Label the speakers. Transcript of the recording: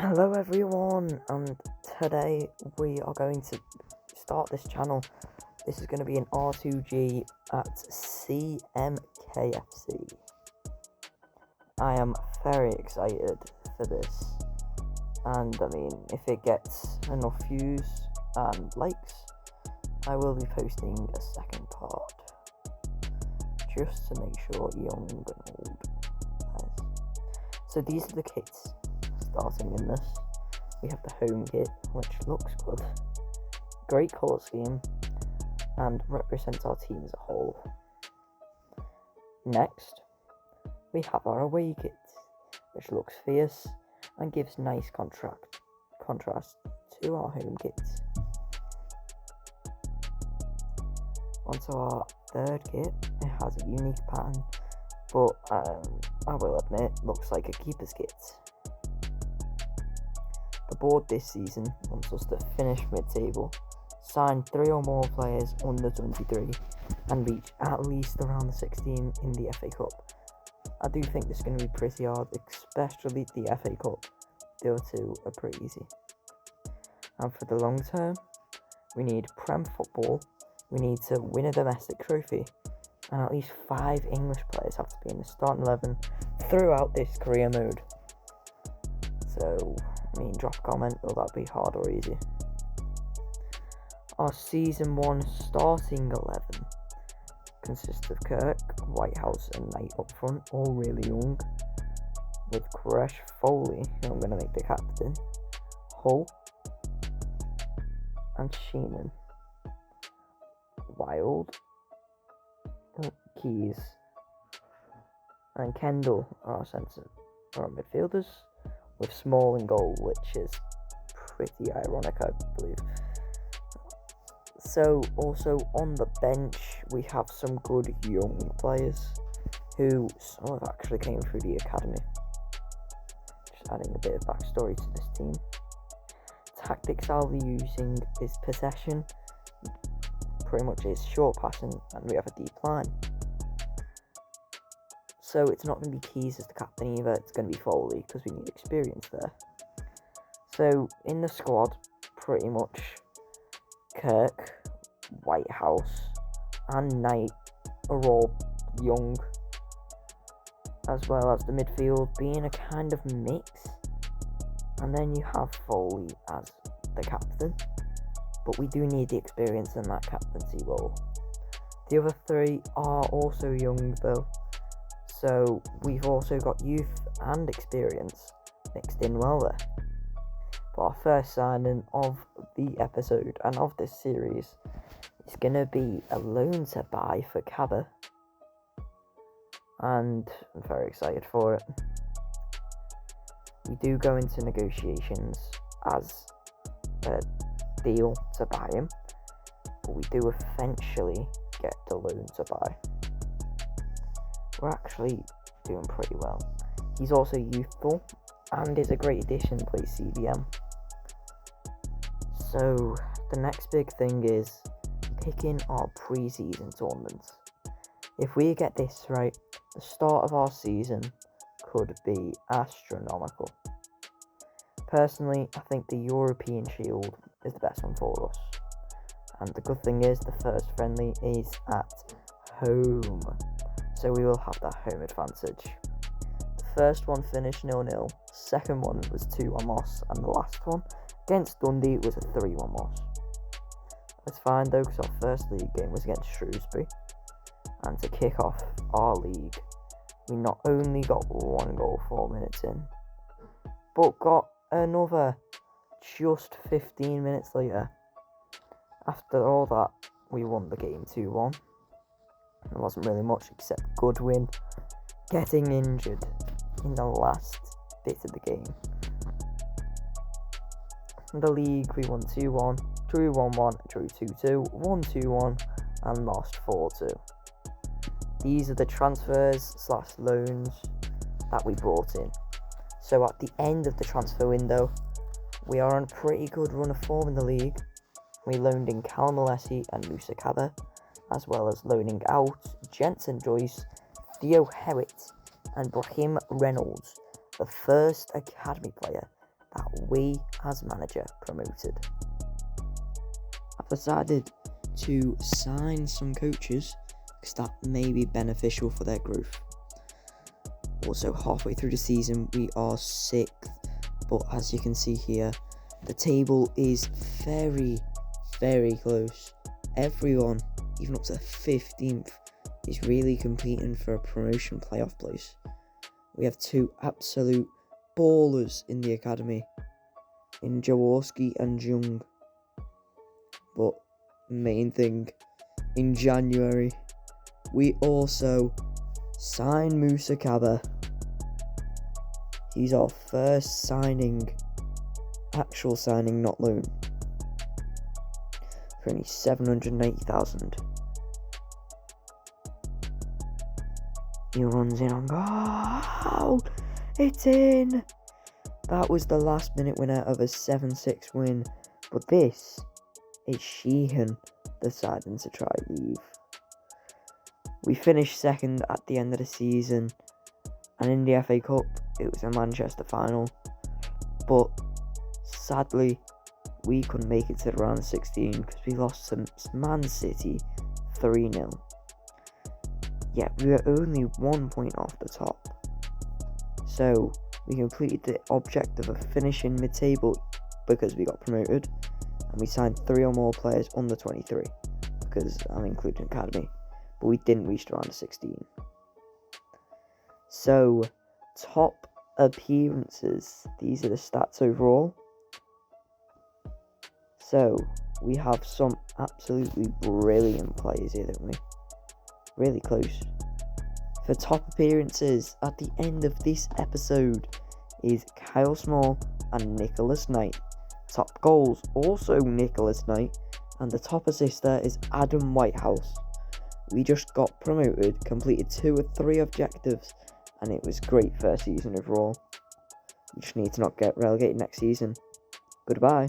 Speaker 1: Hello everyone, and today we are going to start this channel. This is going to be an R2G at CMK FC. I am very excited for this, and I mean, if it gets enough views and likes, I will be posting a second part, just to make sure young and old players. So these are the kits. Starting in this, we have the home kit, which looks good, great colour scheme, and represents our team as a whole. Next, we have our away kit, which looks fierce and gives nice contrast to our home kits. Onto our third kit, it has a unique pattern, but I will admit, looks like a keeper's kit. The board this season wants us to finish mid-table, sign 3 or more players under 23, and reach at least around the 16 in the FA Cup. I do think this is going to be pretty hard, especially the FA Cup. The other two are pretty easy. And for the long term, we need Prem football, we need to win a domestic trophy, and at least 5 English players have to be in the starting 11 throughout this career mode. So, drop a comment, will that be hard or easy? Our Season 1 starting 11 consists of Kirk, Whitehouse and Knight up front, all really young, with Koresh, Foley, who I'm going to make the captain, Hull, and Sheenan. Wild, Keys, and Kendall are our midfielders, with Small in goal, which is pretty ironic, I believe. So, also on the bench, we have some good young players, who some of actually came through the academy. Just adding a bit of backstory to this team. Tactics I'll be using is possession, pretty much is short passing, and we have a deep line. So it's not going to be Keys as the captain either, it's going to be Foley, because we need experience there. So, in the squad, pretty much, Kirk, Whitehouse, and Knight are all young, as well as the midfield being a kind of mix. And then you have Foley as the captain, but we do need the experience in that captaincy role. The other 3 are also young though, so we've also got youth and experience mixed in well there. But our first signing of the episode and of this series is going to be a loan to buy for Cabba, and I'm very excited for it. We do go into negotiations as a deal to buy him, but we do eventually get the loan to buy. We're actually doing pretty well. He's also youthful and is a great addition to play CDM. So the next big thing is picking our pre-season tournaments. If we get this right, the start of our season could be astronomical. Personally, I think the European Shield is the best one for us. And the good thing is the first friendly is at home, so we will have that home advantage. The first one finished 0-0, second one was 2-1 loss, and the last one against Dundee was a 3-1 loss. It's fine though, because our first league game was against Shrewsbury, and to kick off our league, we not only got 1 goal 4 minutes in, but got another just 15 minutes later. After all that, we won the game 2-1. There wasn't really much except Goodwin getting injured in the last bit of the game. In the league, we won 2-1, drew 1-1, drew 2-2, won 2-1, and lost 4-2. These are the transfers / loans that we brought in. So at the end of the transfer window, we are on a pretty good run of form in the league. We loaned in Callum Alessi and Musa Cabba, as well as loaning out Jensen Joyce, Theo Hewitt, and Brahim Reynolds, the first academy player that we as manager promoted.
Speaker 2: I've decided to sign some coaches because that may be beneficial for their growth. Also, halfway through the season, we are 6th, but as you can see here, the table is very, very close. Everyone, even up to 15th, is really competing for a promotion playoff place. We have 2 absolute ballers in the academy, in Jaworski and Jung. But main thing, in January, we also signed Musa Kaba. He's our first signing, actual signing, not loan, for only 780,000. He runs in on goal. It's in. That was the last minute winner of a 7-6 win. But this is Sheehan deciding to try leave. We finished 2nd at the end of the season, and in the FA Cup it was a Manchester final. But sadly, we couldn't make it to the round of 16 because we lost to Man City 3-0. Yet we were only 1 point off the top. So we completed the objective of finishing mid-table because we got promoted, and we signed 3 or more players under 23 because I'm including academy, but we didn't reach the round of 16. So top appearances, these are the stats overall. So we have some absolutely brilliant players here, don't we? Really close. For top appearances at the end of this episode is Kyle Small and Nicholas Knight. Top goals, also Nicholas Knight, and the top assister is Adam Whitehouse. We just got promoted, completed 2 or 3 objectives, and it was great first season overall. We just need to not get relegated next season. Goodbye.